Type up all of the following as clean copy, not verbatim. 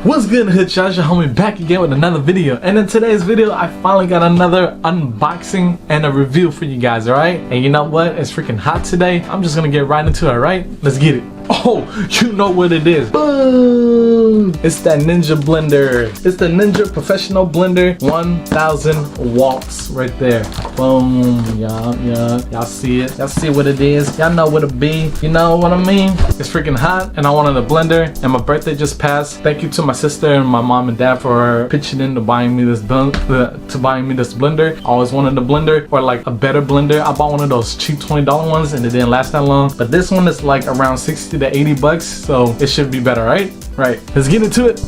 What's good, Hood? Your homie back again with another video. And in today's video, I finally got another unboxing and a review for you guys, alright? And you know what? It's freaking hot today. I'm just gonna get right into it, alright? Let's get it. Oh, you know what it is. Boom! It's that Ninja blender. It's the Ninja Professional Blender 1000 watts right there. Boom. Y'all see it. Y'all see what it is. Y'all know what it be. You know what I mean? It's freaking hot and I wanted a blender and my birthday just passed. Thank you to my sister and my mom and dad for pitching in to buying me this blender. I always wanted a blender or like a better blender. I bought one of those cheap $20 ones and it didn't last that long. But this one is like around 60 to 80 bucks, so it should be better, right? Right. Let's get into it.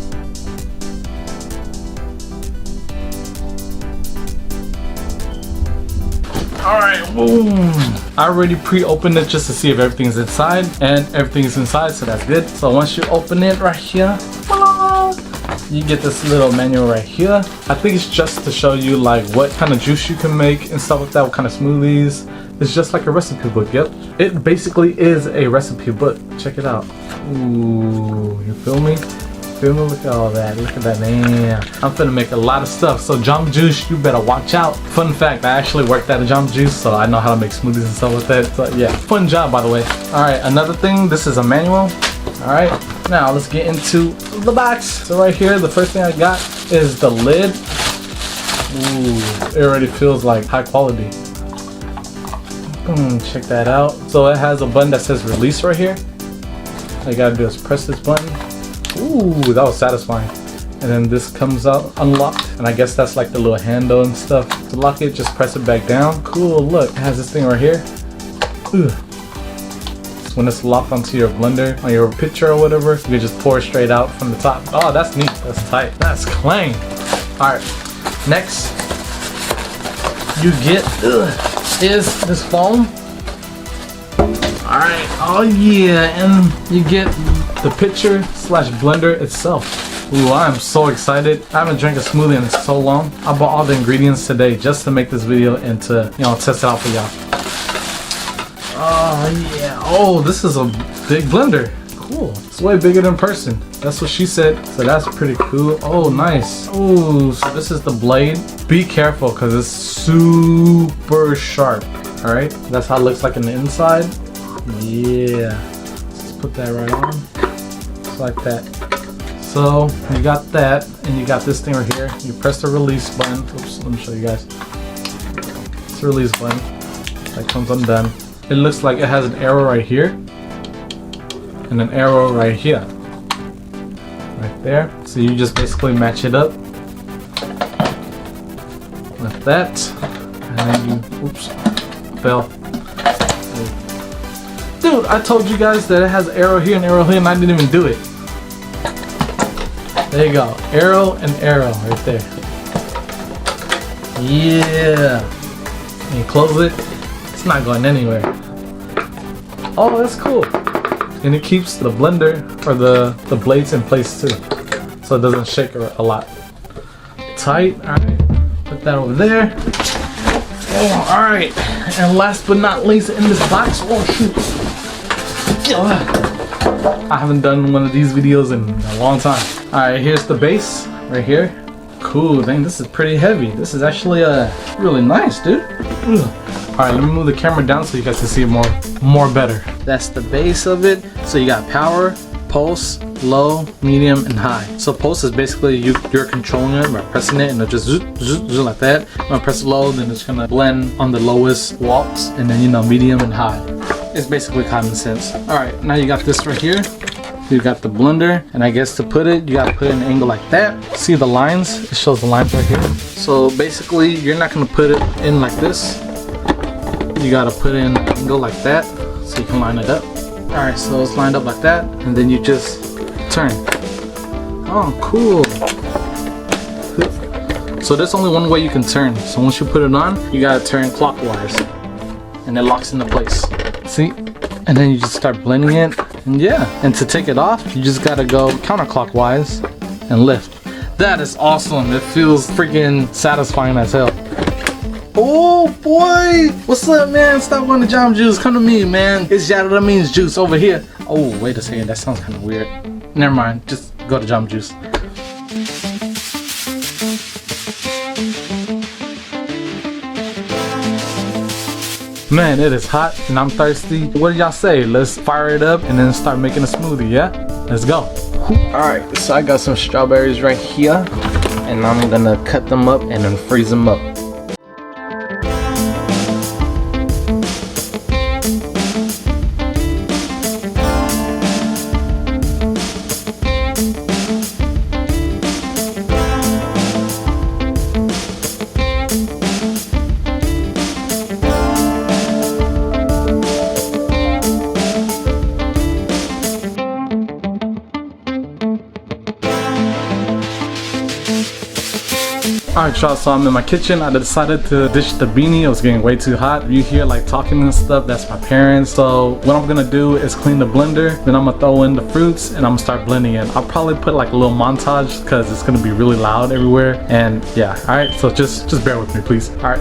Alright, boom. I already pre-opened it just to see if everything's inside, and everything's inside, so that's good. So once you open it right here, you get this little manual right here. I think it's just to show you like what kind of juice you can make and stuff like that, what kind of smoothies. It's just like a recipe book, yep. It basically is a recipe book. Check it out. Ooh, you feel me? Feel me? Look at all that. Look at that, man. I'm finna make a lot of stuff. So Jamba Juice, you better watch out. Fun fact, I actually worked at a Jamba Juice, so I know how to make smoothies and stuff like that. So yeah, fun job, by the way. All right, another thing, this is a manual. All right, now let's get into the box. So right here, the first thing I got is the lid. Ooh, it already feels like high quality. Check that out. So it has a button that says release right here. All you gotta do is press this button. Ooh, that was satisfying. And then this comes out unlocked, and I guess that's like the little handle and stuff. To lock it, just press it back down. Cool, look, it has this thing right here. Ooh. So when it's locked onto your blender, on your pitcher or whatever, you can just pour it straight out from the top. Oh, that's neat, that's tight, that's clean. All right, next, you get is this foam. All right, oh yeah, and you get the pitcher slash blender itself. Ooh, I am so excited. I haven't drank a smoothie in so long. I bought all the ingredients today just to make this video and to, you know, test it out for y'all. Oh yeah, oh, this is a big blender. Cool, it's way bigger than person. That's what she said, so that's pretty cool. Oh, nice. Oh, so this is the blade. Be careful because it's super sharp. All right, that's how it looks like in the inside. Yeah, let's put that right on, just like that. So you got that, and you got this thing right here. You press the release button. Oops, let me show you guys. It's the release button. That comes undone. It looks like it has an arrow right here, and an arrow right here, right there. So you just basically match it up like that, and then you, oops, fell. Dude, I told you guys that it has an arrow here and arrow here, and I didn't even do it. There you go, arrow and arrow right there. Yeah, and you close it. It's not going anywhere. Oh, that's cool. And it keeps the blender or the blades in place too, so it doesn't shake a lot. Tight. All right, put that over there. Oh, all right, and last but not least in this box, oh shoot, I haven't done one of these videos in a long time. All right, here's the base right here. Cool, dang, this is pretty heavy. This is actually really nice, dude. All right, let me move the camera down so you guys can see it more better. That's the base of it. So you got power, pulse, low, medium, and high. So pulse is basically you're controlling it by pressing it, and it'll just zoom like that. When I press low, then it's gonna blend on the lowest watts, and then, you know, medium and high. It's basically common sense. All right, now you got this right here. You got the blender, and I guess to put it, you gotta put it in an angle like that. See the lines? It shows the lines right here. So basically, you're not gonna put it in like this. You gotta put it in an angle like that, so you can line it up. All right, so it's lined up like that, and then you just turn. Oh, cool. So there's only one way you can turn. So once you put it on, you gotta turn clockwise, and it locks into place. See? And then you just start blending it, and yeah. And to take it off, you just gotta go counterclockwise and lift. That is awesome. It feels freaking satisfying as hell. Oh boy, what's up, man? Stop going to Jamba Juice. Come to me, man. It's Yada that means juice over here. Oh, wait a second. That sounds kind of weird. Never mind. Just go to Jamba Juice. Man, it is hot and I'm thirsty. What do y'all say? Let's fire it up and then start making a smoothie, yeah? Let's go. Alright, so I got some strawberries right here and I'm gonna cut them up and then freeze them up. Alright y'all, so I'm in my kitchen. I decided to dish the beanie. It was getting way too hot. You hear like talking and stuff, that's my parents. So what I'm gonna do is clean the blender, then I'm gonna throw in the fruits and I'm gonna start blending it. I'll probably put like a little montage because it's gonna be really loud everywhere. And yeah, alright, so just bear with me please. Alright.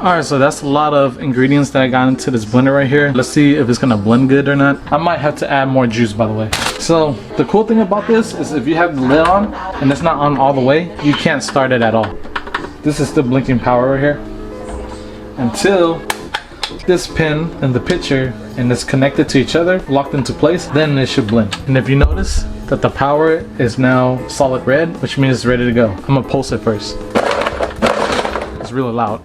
Alright, so that's a lot of ingredients that I got into this blender right here. Let's see if it's gonna blend good or not. I might have to add more juice, by the way. So the cool thing about this is if you have the lid on and it's not on all the way, you can't start it at all. This is still blinking power right here until this pin and the pitcher and it's connected to each other, locked into place, then it should blend. And if you notice that the power is now solid red, which means it's ready to go. I'm gonna pulse it first. It's really loud.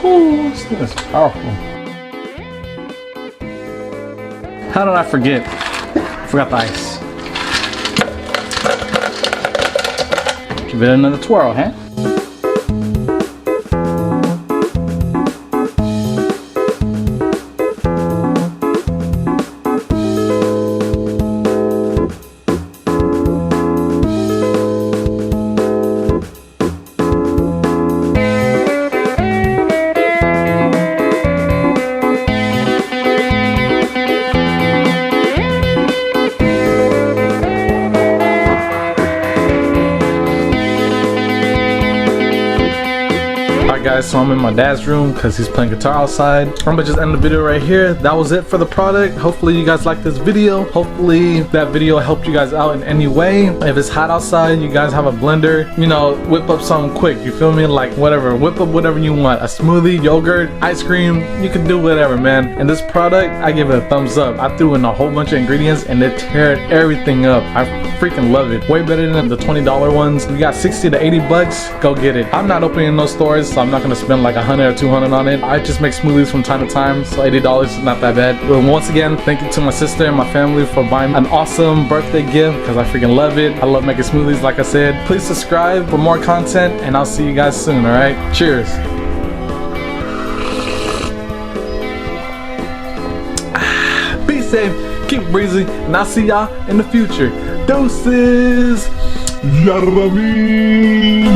Oh, this thing is powerful. How did I forget? I forgot the ice. Give it another twirl, huh? Guys, so I'm in my dad's room because he's playing guitar outside. I'm gonna just end the video right here. That was it for the product. Hopefully you guys liked this video. Hopefully that video helped you guys out in any way. If it's hot outside, you guys have a blender, you know, whip up something quick, you feel me? Like whatever, whip up whatever you want. A smoothie, yogurt, ice cream, you can do whatever, man. And this product, I give it a thumbs up. I threw in a whole bunch of ingredients and it teared everything up. I freaking love it. Way better than the $20 ones. We got 60 to 80 bucks, go get it. I'm not opening those stores, so I'm not gonna spend like 100 or 200 on it. I just make smoothies from time to time, so $80 is not that bad. But once again, thank you to my sister and my family for buying an awesome birthday gift because I freaking love it. I love making smoothies, like I said. Please subscribe for more content and I'll see you guys soon, alright? Cheers. Be safe, keep breezy, and I'll see y'all in the future. Doses! Yarrameen!